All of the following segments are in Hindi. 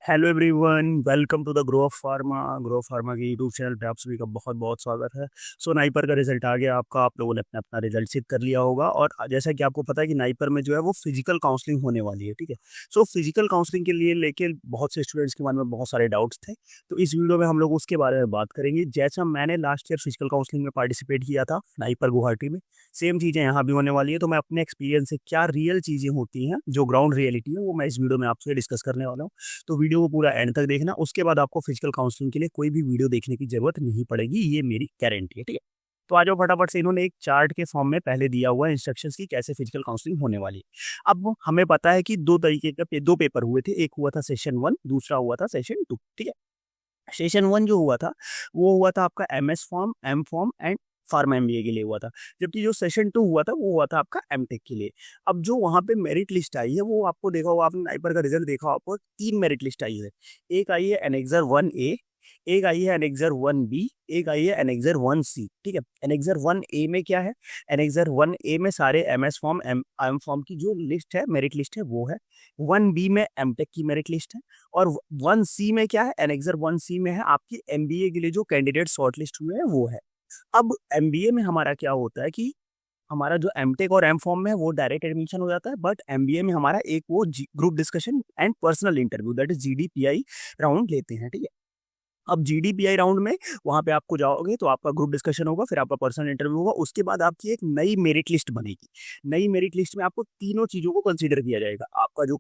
Hello everyone, welcome to the grow pharma के यूट्यूब चैनल पे आप सभी का बहुत बहुत स्वागत है। सो नाइपर का रिजल्ट आ गया आपका। आप लोगों ने अपना अपना रिजल्ट चेक कर लिया होगा और जैसा कि आपको पता है कि नाइपर में जो है वो फिजिकल काउंसलिंग होने वाली है। ठीक है। सो फिजिकल काउंसलिंग के लिए लेके बहुत से स्टूडेंट्स के मन में बहुत सारे डाउट्स थे, तो इस वीडियो में हम लोग उसके बारे में बात करेंगे। जैसा मैंने लास्ट ईयर फिजिकल काउंसलिंग में पार्टिसिपेट किया था नाइपर गुवाहाटी में, सेम चीज़ें यहाँ भी होने वाली है। तो मैं अपने एक्सपीरियंस से क्या रियल चीज़ें होती हैं, जो ग्राउंड रियलिटी है, वो मैं इस वीडियो में आपसे डिस्कस करने वाला हूँ। तो वीडियो को पूरा एंड तक देखना, उसके बाद आपको फिजिकल काउंसलिंग के लिए कोई भी वीडियो देखने की जरूरत नहीं पड़ेगी, ये मेरी गारंटी है। ठीक है। तो आ जाओ फटाफट से। इन्होंने एक चार्ट के फॉर्म में पहले दिया हुआ है इंस्ट्रक्शंस की कैसे फिजिकल काउंसलिंग होने वाली है। अब हमें पता है कि दो तरीके के दो पेपर हुए थे, एक हुआ था सेशन 1, दूसरा हुआ था सेशन 2। ठीक है। सेशन 1 जो हुआ था वो हुआ था आपका MS form, M form and pharma MBA के लिए हुआ था, जबकि जो सेशन 2 हुआ था वो हुआ था आपका MTech के लिए। अब जो वहाँ पे मेरिट लिस्ट आई है वो आपको देखा होगा, आपने नाइपर का रिजल्ट देखा, आपको 3 मेरिट लिस्ट आई है। एक आई है एनेक्सर 1A, एक आई है एनेक्सर 1B, एक आई है एनेक्सर 1C। ठीक है। एनेक्सर 1A में क्या है? एनेक्सर 1A में सारे MS फॉर्म, M फॉर्म की जो लिस्ट है, मेरिट लिस्ट है, वो है। 1B में MTech की मेरिट लिस्ट है। और 1C में क्या है? एनेक्सर 1C में है आपकी MBA के लिए जो कैंडिडेट शॉर्टलिस्ट हुए हैं वो है। अब MBA में हमारा क्या होता है कि हमारा जो MTech और M फॉर्म में है वो डायरेक्ट एडमिशन हो जाता है, बट MBA में हमारा एक वो group discussion and personal interview, that is GDPI round लेते हैं। ठीक है। अब GDPI राउंड में वहाँ पे आपको जाओगे तो आपका ग्रुप डिस्कशन होगा, फिर आपका पर्सनल इंटरव्यू होगा, उसके बाद आपकी एक नई मेरिट लिस्ट बनेगी। नई मेरिट लिस्ट में आपको तीनों चीज़ों को कंसीडर किया जाएगा। आपका जो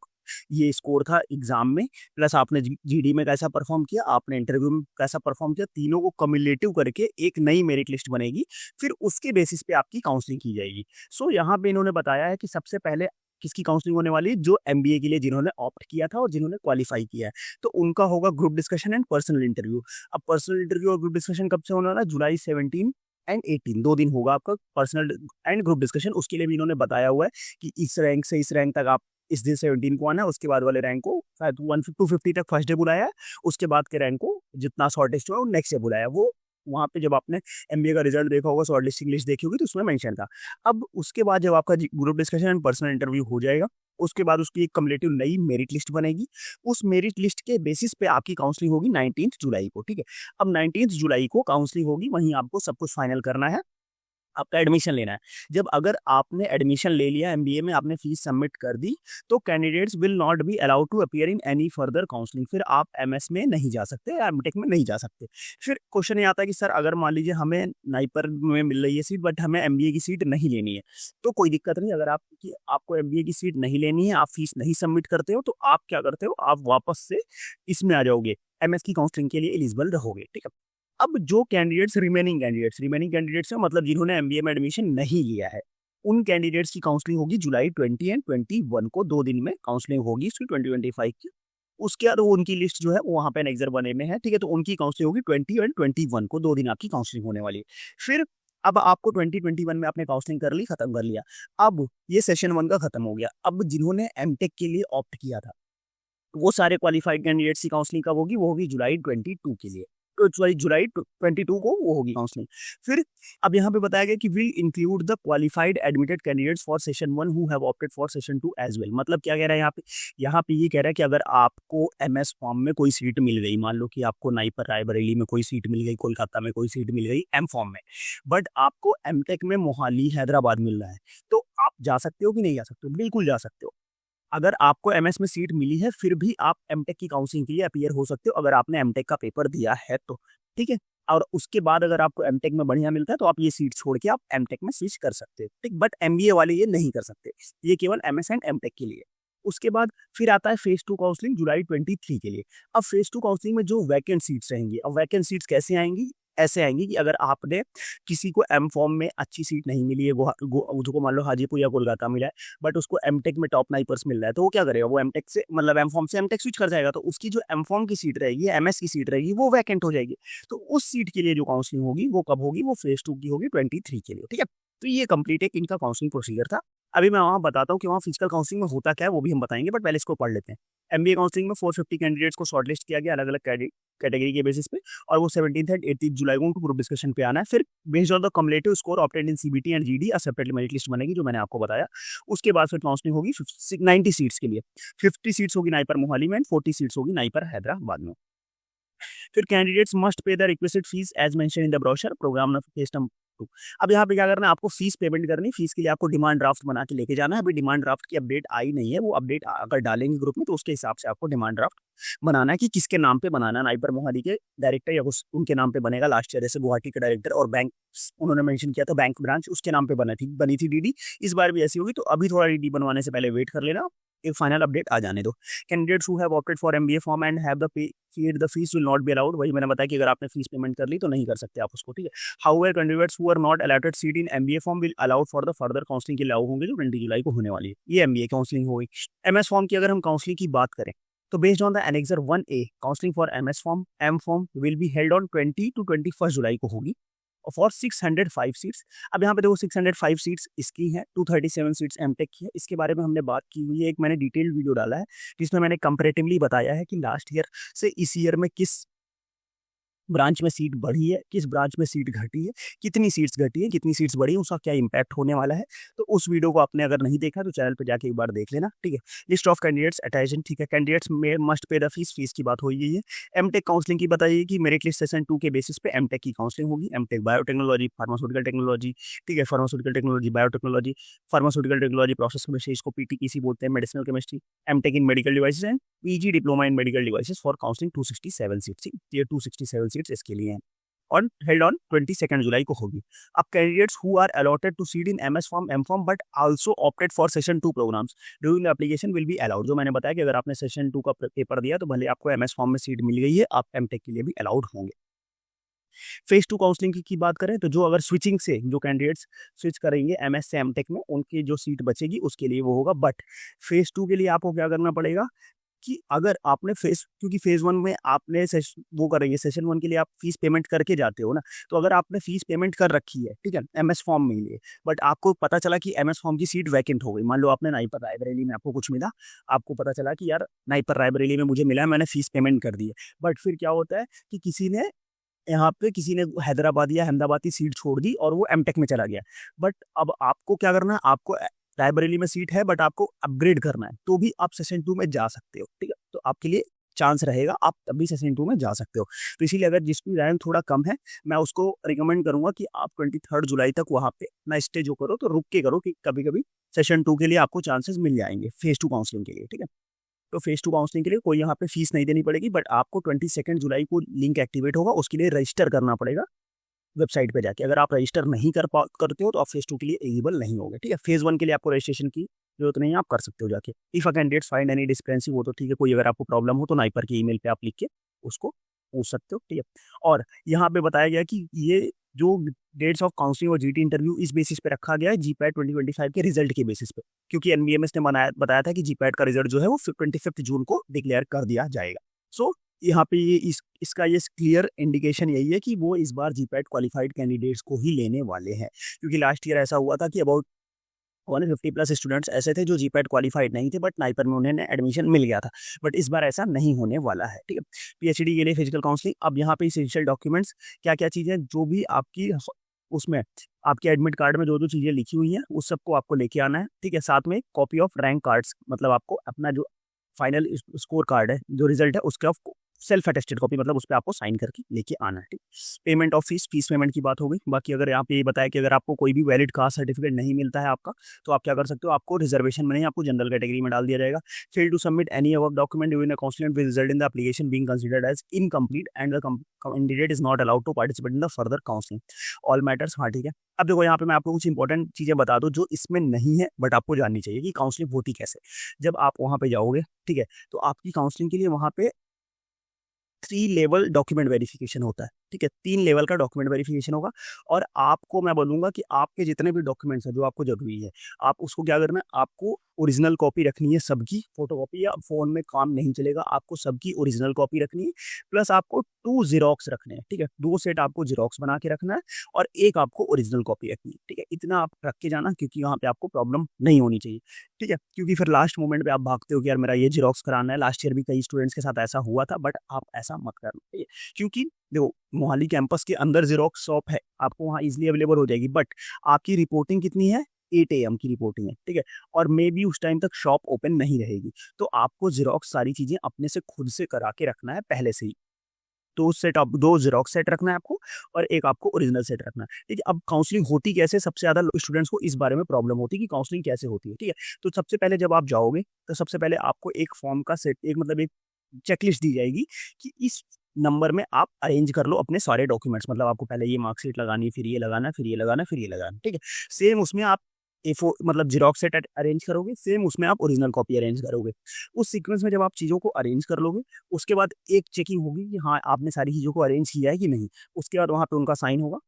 ये स्कोर था एग्जाम में, प्लस आपने GD में कैसा परफॉर्म किया, आपने इंटरव्यू में कैसा परफॉर्म किया, तीनों को कम्युलेटिव करके एक नई मेरिट लिस्ट बनेगी। फिर उसके बेसिस पे आपकी काउंसलिंग की जाएगी। सो यहाँ पे इन्होंने बताया है कि सबसे पहले किसकी काउंसलिंग होने वाली है? जो MBA के लिए जिन्होंने ऑप्ट किया था और जिन्होंने क्वालिफाई किया है, तो उनका होगा group discussion and personal interview. अब पर्सनल इंटरव्यू और ग्रुप डिस्कशन कब से होने वाला है? जुलाई 17 एंड 18, 2 दिन होगा आपका पर्सनल एंड ग्रुप डिस्कशन। उसके लिए भी इन्होंने बताया हुआ है कि इस रैंक से इस रैंक तक आप इस दिन 17 को आना है, उसके बाद वाले रैंक को शायद 150 तक फर्स्ट डे बुलाया है, उसके बाद के रैंक को जितना शॉर्टेस्ट हुआ है वो नेक्स्ट डे बुलाया है। वो वहाँ पे जब आपने MBA का रिजल्ट देखा होगा, शॉर्ट लिस्टिंग लिस्ट देखी होगी, तो उसमें मेंशन था। अब उसके बाद जब आपका group discussion and personal interview हो जाएगा, उसके बाद उसकी एक कम्युलेटिव नई मेरिट लिस्ट बनेगी। उस मेरिट लिस्ट के बेसिस पे आपकी काउंसलिंग होगी 19 जुलाई को। ठीक है। अब 19 जुलाई को काउंसलिंग होगी, वहीं आपको सब कुछ फाइनल करना है, आपका एडमिशन लेना है। जब अगर आपने एडमिशन ले लिया MBA में, आपने फीस सबमिट कर दी, तो candidates will not be allowed to appear in any further counselling. फिर आप MS में नहीं जा सकते या MTech में नहीं जा सकते। फिर क्वेश्चन ये आता है कि सर अगर मान लीजिए हमें नाइपर में मिल रही है सीट, बट हमें MBA की सीट नहीं लेनी है, तो कोई दिक्कत नहीं। अगर आपको MBA की सीट नहीं लेनी है, आप फीस नहीं सबमिट करते हो, तो आप क्या करते हो, आप वापस से इसमें आ जाओगे, MS की काउंसलिंग के लिए एलिजिबल रहोगे। ठीक है। अब जो रिमेनिंग कैंडिडेट्स हैं, मतलब जिन्होंने MBA में एडमिशन नहीं लिया है, उन कैंडिडेट्स की काउंसलिंग होगी जुलाई 20 एंड 21 को, 2 दिन में काउंसलिंग होगी इसकी 2025 की। उसके बाद वो उनकी लिस्ट जो है वो वहाँ पे एनेक्सर 1A में है। ठीक है। तो उनकी काउंसलिंग होगी 20 एंड 21 को, 2 दिन आपकी काउंसलिंग होने वाली है। फिर अब आपको 2021 में आपने काउंसलिंग कर ली, खत्म कर लिया। अब ये सेशन 1 का खत्म हो गया। अब जिन्होंने MTech के लिए ऑप्ट किया था, वो सारे क्वालिफाइड कैंडिडेट्स की काउंसलिंग कब होगी? वो होगी जुलाई 22 के लिए। तो सॉरी, जुलाई 22 को वो होगी काउंसलिंग। फिर अब यहाँ पे बताया गया कि will include the qualified admitted candidates for session 1 who have opted for session 2 as well. मतलब क्या कह रहा है यहाँ पे? यहाँ पे ये कह रहा है कि अगर आपको MS फॉर्म में कोई सीट मिल गई, मान लो कि आपको नाइपर रायबरेली में कोई सीट मिल गई, कोलकाता में कोई सीट मिल गई M फॉर्म में, बट आपको MTech में मोहाली हैदराबाद मिल रहा है, तो आप जा सकते हो कि नहीं जा सकते हो? बिल्कुल जा सकते हो। अगर आपको MS में सीट मिली है, फिर भी आप MTech की काउंसलिंग के लिए अपीयर हो सकते हो, अगर आपने MTech का पेपर दिया है तो। ठीक है। और उसके बाद अगर आपको MTech में बढ़िया मिलता है तो आप ये सीट छोड़ के आप MTech में स्विच कर सकते हो। ठीक। बट MBA वाले ये नहीं कर सकते, ये केवल MS एंड MTech के लिए। उसके बाद फिर आता है फेज 2 काउंसलिंग जुलाई 23 के लिए। अब फेज 2 काउंसलिंग में जो वैकेंट सीट्स रहेंगी, अब वैकेंट सीट्स कैसे आएंगी? ऐसे आएंगी कि अगर आपने किसी को M फॉर्म में अच्छी सीट नहीं मिली है, उसको मान लो हाजीपुर या कोलकाता मिला है, बट उसको MTech में टॉप नाइपर्स मिल रहा है, तो वो क्या करेगा? वो MTech से, मतलब M फॉर्म से MTech स्विच कर जाएगा, तो उसकी जो M फॉर्म की सीट रहेगी, MS की सीट रहेगी, वो वैकेंट हो जाएगी। तो उस सीट के लिए जो काउंसलिंग होगी वो कब होगी? वो फेज 2 की होगी 23 के लिए। ठीक है। तो ये कंप्लीट एक इनका काउंसलिंग प्रोसीजर था। अभी मैं वहाँ बताता हूँ कि वहाँ फिजिकल काउंसलिंग में होता क्या है, वो भी हम बताएंगे, बट पहले इसको पढ़ लेते हैं। एमबीए काउंसलिंग में 450 कैंडिडेट्स को शॉर्टलिस्ट किया गया अलग अलग कैटेगरी के बेसिस पे, और वो 17 एंड 18 जुलाई को उनको ग्रुप डिस्कशन पे आना है। फिर based on the cumulative score obtained in CBT and GD separately merit list बनेगी, जो मैंने आपको बताया। उसके बाद फिर काउंसलिंग होगी 90 सीट्स के लिए। 50 सीट्स होगी नाइपर मोहाली में एंड 40 सीट्स होगी नाइपर हैदराबाद में। फिर candidates must pay the requested fees as mention in the brochure programme notification 2। अब यहाँ पे क्या करना है, आपको फीस पेमेंट करनी। फीस के लिए आपको डिमांड ड्राफ्ट बना के लेके जाना है। अभी डिमांड ड्राफ्ट की अपडेट आई नहीं है, वो अपडेट अगर डालेंगे ग्रुप में तो उसके हिसाब से आपको डिमांड ड्राफ्ट बनाना है कि किसके नाम पे बनाना है। नाइपर मोहाली के डायरेक्टर या उनके नाम पे बनेगा। लास्ट ईयर जैसे गुवाहाटी के डायरेक्टर और बैंक उन्होंने मेंशन किया था, बैंक ब्रांच उसके नाम पे बनी थी डीडी। इस बार भी ऐसी होगी, तो अभी थोड़ा डीडी बनवाने से पहले वेट कर लेना, एक फाइनल अपडेट आ जाने दो। Candidates who have opted for MBA form and have the paid the fees will not be allowed. वही मैंने बताया कि अगर आपने फीस पेमेंट कर ली तो नहीं कर सकते आप उसको, ठीक है। However candidates who are not allotted seat in MBA form will allowed for the further counselling के लिए अलाउ होंगे, जो 20 जुलाई को होने वाली है। ये एमबीए काउंसलिंग हो गई। एमएस फॉर्म की अगर हम काउंसलिंग की बात करें तो based on the annexure 1A counselling for MS form M form will be held on 20 to 21 जुलाई को होगी फॉर 605 सीट्स। अब यहाँ पे देखो 605 सीट्स इसकी हैं, 237 सीट्स एमटेक की है। इसके बारे में हमने बात की हुई है, एक मैंने डिटेल्ड वीडियो डाला है जिसमें मैंने कंपैरेटिवली बताया है कि लास्ट ईयर से इस ईयर में किस ब्रांच में सीट बढ़ी है, किस ब्रांच में सीट घटी है, कितनी सीट्स घटी है, कितनी सीट्स बढ़ी है, उसका क्या इंपैक्ट होने वाला है। तो उस वीडियो को आपने अगर नहीं देखा तो चैनल पे जाके एक बार देख लेना, ठीक है। लिस्ट ऑफ कैंडिडेट्स अटैच्ड, ठीक है। कैंडिडेट्स में मस्ट पे द फीस की बात हो गई है। एमटेक काउंसलिंग की बताइए कि मेरिट लिस्ट सेशन 2 के बेसिस पे एमटेक की काउंसलिंग होगी। एमटेक बायोटेक्नोलॉजी, फार्मास्यूटिकल टेक्नोलॉजी, ठीक है, pharmaceutical technology, biotechnology, pharmaceutical technology process chemistry, इसको पीटीपीसी बोलते हैं, medicinal chemistry. MTech in medical devices and PG diploma in medical devices for counselling 267 seats. ये 267 सीट्स इसके लिए हैं और हेल्ड ऑन 22 जुलाई को होगी। अब candidates who are allotted to seat in MS form M form but also opted for session 2 programmes during the application will be allowed. जो मैंने बताया कि अगर आपने सेशन 2 का पेपर दिया तो भले आपको एमएस फॉर्म में सीट मिल गई है, आप एमटेक के लिए भी अलाउड होंगे। फेज 2 काउंसलिंग की बात करें तो जो अगर स्विचिंग से जो कैंडिडेट्स स्विच करेंगे एमएस से एमटेक में, उनकी जो सीट बचेगी उसके लिए वो होगा। बट फेज 2 के लिए आपको क्या करना पड़ेगा कि अगर आपने क्योंकि फेज 1 में आपने वो करेंगे, सेशन 1 के लिए आप फीस पेमेंट करके जाते हो ना, तो अगर आपने फीस पेमेंट कर रखी है, ठीक है, एमएस फॉर्म में लिए, बट आपको पता चला कि एमएस फॉर्म की सीट वैकेंट हो गई। मान लो आपने नाइपर रायबरेली में आपको कुछ मिला, आपको पता चला कि यार नाइपर रायबरेली में मुझे मिला है, मैंने फीस पेमेंट कर दी है, बट फिर क्या होता है कि किसी ने हैदराबाद या अहमदाबाद की सीट छोड़ दी और वो एमटेक में चला गया। बट अब आपको क्या करना है, आपको रायबरेली में सीट है बट आपको अपग्रेड करना है, तो भी आप सेशन 2 में जा सकते हो, ठीक है। तो आपके लिए चांस रहेगा, आप तभी सेशन 2 में जा सकते हो। तो इसीलिए अगर जिसकी रैंक थोड़ा कम है, मैं उसको रिकमेंड करूंगा कि आप 23 जुलाई तक वहाँ पे ना स्टे जो करो, तो रुक के करो कि कभी कभी सेशन 2 के लिए आपको चांसेस मिल जाएंगे फेज 2 काउंसलिंग के लिए, ठीक है। तो फेज 2 काउंसलिंग के लिए कोई यहाँ पे फीस नहीं देनी पड़ेगी, बट आपको 22 जुलाई को लिंक एक्टिवेट होगा, उसके लिए रजिस्टर करना पड़ेगा वेबसाइट पे जाके। अगर आप रजिस्टर नहीं करते हो तो आप फेज 2 के लिए एलिजिबल नहीं होगे, ठीक है। फेज 1 के लिए आपको रजिस्ट्रेशन की जरूरत नहीं है, आप कर सकते हो जाके। If a candidate find any discrepancy, वो तो ठीक है, कोई अगर आपको प्रॉब्लम हो तो नाइपर के ईमेल पे आप लिख के उसको पूछ सकते हो, ठीक है। और यहाँ पे बताया गया कि ये जो डेट्स ऑफ काउंसलिंग और जीटी इंटरव्यू इस बेसिस पे रखा गया है जीपैट 2025 के रिजल्ट के बेसिस पे, क्योंकि एनबीएमएस ने बताया था कि जीपैट का रिजल्ट जो है वो 25 जून को डिक्लेयर कर दिया जाएगा। सो यहाँ पे ये इसका ये क्लियर इंडिकेशन यही है कि वो इस बार जीपैट क्वालिफाइड कैंडिडेट्स को ही लेने वाले हैं, क्योंकि लास्ट ईयर ऐसा हुआ था कि अबाउट 150+ स्टूडेंट्स ऐसे थे जो जीपैट क्वालिफाइड नहीं थे, बट नाइपर में उन्हें एडमिशन मिल गया था। बट इस बार ऐसा नहीं होने वाला है, ठीक है। पीएचडी के लिए फिजिकल काउंसलिंग, अब यहाँ पे इसेंशियल डॉक्यूमेंट्स क्या क्या चीज़ें जो भी आपकी उसमें आपके एडमिट कार्ड में जो चीज़ें लिखी हुई हैं उस सबको आपको लेके आना है, ठीक है। साथ में कॉपी ऑफ रैंक कार्ड्स, मतलब आपको अपना जो फाइनल स्कोर कार्ड है, जो रिजल्ट है, उसके आपको सेल्फ अटेस्टेड कॉपी, मतलब उस पर आपको साइन करके लेके आना है, ठीक। पेमेंट ऑफ फीस पेमेंट की बात हो गई। बाकी अगर यहाँ पे ये बताया कि अगर आपको कोई भी वैलिड कास्ट सर्टिफिकेट नहीं मिलता है आपका, तो आप क्या कर सकते हो, आपको रिजर्वेशन में नहीं, आपको जनरल कैटेगरी में डाल दिया जाएगा। Fail to submit any above document during the counselling will result in the application being considered as incomplete and the candidate is not allowed to participate in the further counselling all matters. हाँ, ठीक है। अब देखो यहाँ पे मैं आपको कुछ इंपॉर्टेंट चीज़ें बता दूँ जो इसमें नहीं है बट आपको जाननी चाहिए कि काउंसलिंग होती कैसे। जब आप वहाँ पे जाओगे, ठीक है, तो आपकी काउंसलिंग के लिए वहाँ पे 3 लेवल डॉक्यूमेंट वेरिफिकेशन होता है, ठीक है। 3 लेवल का डॉक्यूमेंट वेरिफिकेशन होगा और आपको मैं बोलूँगा कि आपके जितने भी डॉक्यूमेंट्स हैं जो आपको जरूरी है, आप उसको क्या करना है, आपको ओरिजिनल कॉपी रखनी है सबकी, फोटोकॉपी या फ़ोन में काम नहीं चलेगा, आपको सबकी ओरिजिनल कॉपी रखनी है, प्लस आपको 2 ज़ेरॉक्स रखने हैं, ठीक है? 2 सेट आपको ज़ेरॉक्स बना के रखना है और 1 आपको ओरिजिनल कॉपी रखनी है, ठीक है? इतना आप रख के जाना क्योंकि वहाँ पे आपको प्रॉब्लम नहीं होनी चाहिए, ठीक है? क्योंकि फिर लास्ट मोमेंट पे आप भागते हो कि यार मेरा ये ज़ेरॉक्स कराना है, लास्ट ईयर भी कई स्टूडेंट्स के साथ ऐसा हुआ था, बट आप ऐसा मत करना, ठीक है? क्योंकि देखो, मोहाली कैंपस के अंदर ज़ेरॉक्स शॉप है, आपको वहाँ ईज़िली अवेलेबल हो जाएगी, बट आपकी रिपोर्टिंग कितनी है? 8 एएम की रिपोर्टिंग है, ठीक है? और मेबी उस टाइम तक शॉप ओपन नहीं रहेगी, तो आपको ज़ेरॉक्स सारी चीज़ें अपने से खुद से करा के रखना है पहले से ही। 2 सेट आप 2 ज़ेरॉक्स सेट रखना है आपको और 1 आपको ओरिजिनल सेट रखना है, ठीक है? अब काउंसलिंग होती कैसे? सबसे ज़्यादा स्टूडेंट्स को इस बारे में प्रॉब्लम होती है कि काउंसलिंग कैसे होती है, ठीक है? तो सबसे पहले जब आप जाओगे, तो सबसे पहले आपको एक फॉर्म का सेट एक मतलब एक चेकलिस्ट दी जाएगी कि इस नंबर में आप अरेंज कर लो अपने सारे डॉक्यूमेंट्स, मतलब आपको पहले ये मार्कशीट लगानी, फिर ये लगाना, फिर ये लगाना, फिर ये लगाना, ठीक है? सेम उसमें आप ए4 मतलब ज़ेरॉक्स सेट अरेंज करोगे, सेम उसमें आप ओरिजिनल कॉपी अरेंज करोगे। उस सीक्वेंस में जब आप चीज़ों को अरेंज कर लोगे, उसके बाद एक चेकिंग होगी कि हाँ, आपने सारी चीज़ों को अरेंज किया है कि नहीं। उसके बाद वहाँ पे उनका साइन होगा।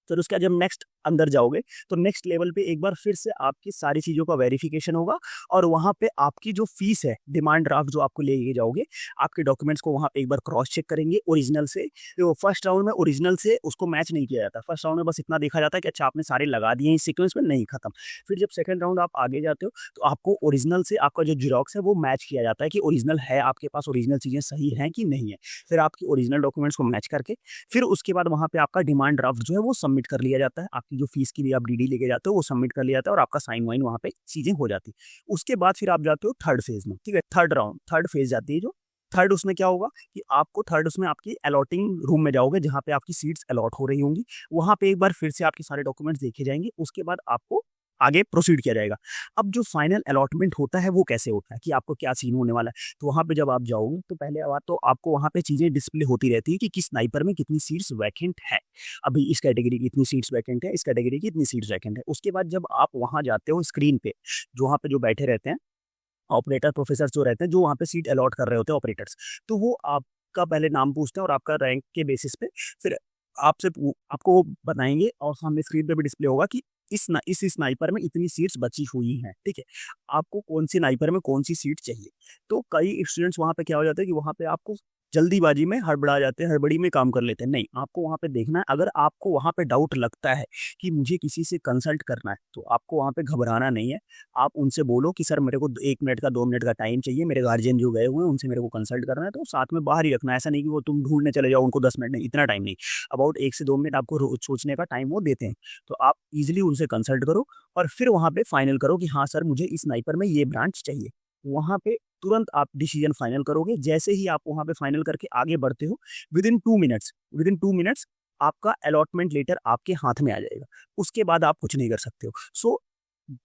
फिर उसके बाद जब नेक्स्ट अंदर जाओगे, तो नेक्स्ट लेवल पे एक बार फिर से आपकी सारी चीज़ों का वेरिफिकेशन होगा और वहाँ पे आपकी जो फीस है, डिमांड ड्राफ्ट जो आपको लेके जाओगे, आपके डॉक्यूमेंट्स को वहाँ पे एक बार क्रॉस चेक करेंगे ओरिजिनल से। तो फर्स्ट राउंड में ओरिजिनल से उसको मैच नहीं किया जाता। फर्स्ट राउंड में बस इतना देखा जाता है कि अच्छा आपने सारे लगा दिए हैं इस सीक्वेंस में, नहीं खत्म। फिर जब सेकंड राउंड आप आगे जाते हो, तो आपको ओरिजिनल से आपका जो ज़ेरॉक्स है वो मैच किया जाता है कि ओरिजिनल है आपके पास, ओरिजिनल चीज़ें सही हैं कि नहीं है। फिर आपकी ओरिजिनल डॉक्यूमेंट्स को मैच करके फिर उसके बाद वहाँ पे आपका डिमांड ड्राफ्ट जो है वो सबमिट कर लिया जाता है। आपकी जो फीस की भी आप डीडी लेके जाते हो वो सबमिट कर लिया जाता है और आपका साइन वाइन वहाँ पे चीज़ें हो जाती है। उसके बाद फिर आप जाते हो थर्ड फेज़ में, ठीक है? थर्ड राउंड, थर्ड फेज़ जाती है जो थर्ड उसमें क्या होगा कि आपको थर्ड उसमें आपकी अलॉटिंग रूम में जाओगे जहाँ पे आपकी सीट्स अलॉट हो रही होंगी। वहाँ पे एक बार फिर से आपके सारे डॉक्यूमेंट्स देखे जाएँगे, उसके बाद आपको आगे प्रोसीड किया जाएगा। अब जो फाइनल अलॉटमेंट होता है वो कैसे होता है कि आपको क्या सीन होने वाला है? तो वहाँ पे जब आप जाओगे तो पहले बात तो आपको वहाँ पे चीज़ें डिस्प्ले होती रहती है कि किस स्नाइपर में कितनी सीट्स वैकेंट है। अभी इस कैटेगरी की इतनी सीट्स वैकेंट है, इस कैटेगरी की इतनी सीट्स वैकेंट है। उसके बाद जब आप वहाँ जाते हो स्क्रीन पे, जो वहाँ पे जो बैठे रहते हैं, ऑपरेटर प्रोफेसर्स जो रहते हैं, जो वहाँ पे सीट अलॉट कर रहे होते हैं ऑपरेटर्स, तो वो आपका पहले नाम पूछते हैं और आपका रैंक के बेसिस पे फिर आपको वो बताएँगे और सामने स्क्रीन पे भी डिस्प्ले होगा कि इस स्नाइपर में इतनी सीट्स बची हुई हैं, ठीक है? आपको कौन-सी स्नाइपर में कौन-सी सीट चाहिए। तो कई स्टूडेंट्स वहाँ पे क्या हो जाता है कि वहाँ पे आपको जल्दीबाजी में हड़बड़ा जाते हैं, हड़बड़ी में काम कर लेते हैं। नहीं, आपको वहाँ पे देखना है, अगर आपको वहाँ पे डाउट लगता है कि मुझे किसी से कंसल्ट करना है, तो आपको वहाँ पे घबराना नहीं है। आप उनसे बोलो कि सर मेरे को 1 मिनट का 2 मिनट का टाइम चाहिए, मेरे गार्जियन जो गए हुए हैं उनसे मेरे को कंसल्ट करना है, तो साथ में बाहर ही रखना है। ऐसा नहीं कि वो तुम ढूँढने चले जाओ उनको 10 मिनट नहीं, इतना टाइम नहीं। अबाउट 1 से 2 मिनट आपको रो सोचने का टाइम वो देते हैं। तो आप ईज़िली उनसे कंसल्ट करो और फिर वहाँ पे फाइनल करो कि हाँ सर मुझे इस स्नाइपर में ये ब्रांच चाहिए। वहाँ पे तुरंत आप डिसीजन फाइनल करोगे। जैसे ही आप वहाँ पे फाइनल करके आगे बढ़ते हो, विदिन 2 मिनट्स आपका अलॉटमेंट लेटर आपके हाथ में आ जाएगा। उसके बाद आप कुछ नहीं कर सकते हो। सो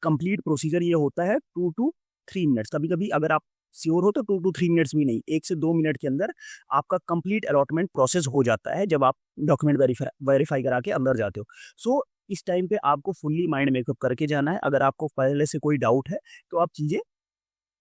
कंप्लीट प्रोसीजर ये होता है 2 टू 3 मिनट्स। कभी-कभी अगर आप श्योर हो तो 2 टू 3 मिनट्स भी नहीं, 1 से 2 मिनट के अंदर आपका कंप्लीट अलॉटमेंट प्रोसेस हो जाता है जब आप डॉक्यूमेंट वेरीफाई करा के अंदर जाते हो। सो इस टाइम पे आपको फुल्ली माइंड मेकअप करके जाना है। अगर आपको पहले से कोई डाउट है, तो आप चीज़ें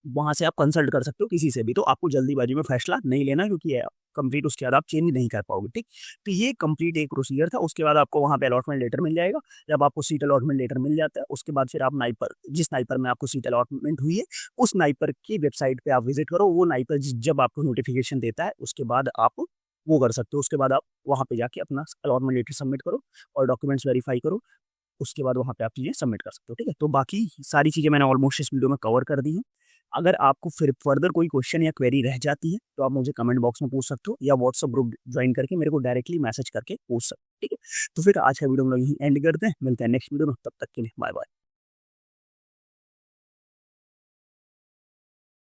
वहाँ से आप कंसल्ट कर सकते हो किसी से भी, तो आपको जल्दीबाजी में फैसला नहीं लेना क्योंकि कंप्लीट उसके बाद आप चेंज नहीं कर पाओगे, ठीक? तो ये कंप्लीट एक प्रोसीजर था, उसके बाद आपको वहाँ पे अलॉटमेंट लेटर मिल जाएगा। जब आपको सीट अलॉटमेंट लेटर मिल जाता है, उसके बाद फिर आप नाइपर जिस नाइपर में आपको सीट अलॉटमेंट हुई है, उस नाइपर की वेबसाइट पे आप विज़िट करो, वो नाइपर जब आपको नोटिफ़िकेशन देता है, उसके बाद आप वो कर सकते हो। उसके बाद आप वहाँ पे जाके अपना अलॉटमेंट लेटर सबमिट करो और डॉक्यूमेंट्स वेरीफाई करो। उसके बाद वहाँ पे आप चीज़ें सबमिट कर सकते हो, ठीक है? तो बाकी सारी चीज़ें मैंने ऑलमोस्ट इस वीडियो में कवर कर दी हैं। अगर आपको फिर फर्दर कोई क्वेश्चन या क्वेरी रह जाती है, तो आप मुझे कमेंट बॉक्स में पूछ सकते हो या व्हाट्सएप ग्रुप जॉइन करके मेरे को डायरेक्टली मैसेज करके पूछ सकते हो, ठीक है? तो फिर आज का वीडियो हम लोग यहीं एंड करते हैं, मिलते हैं नेक्स्ट वीडियो में, तब तक के लिए बाय बाय।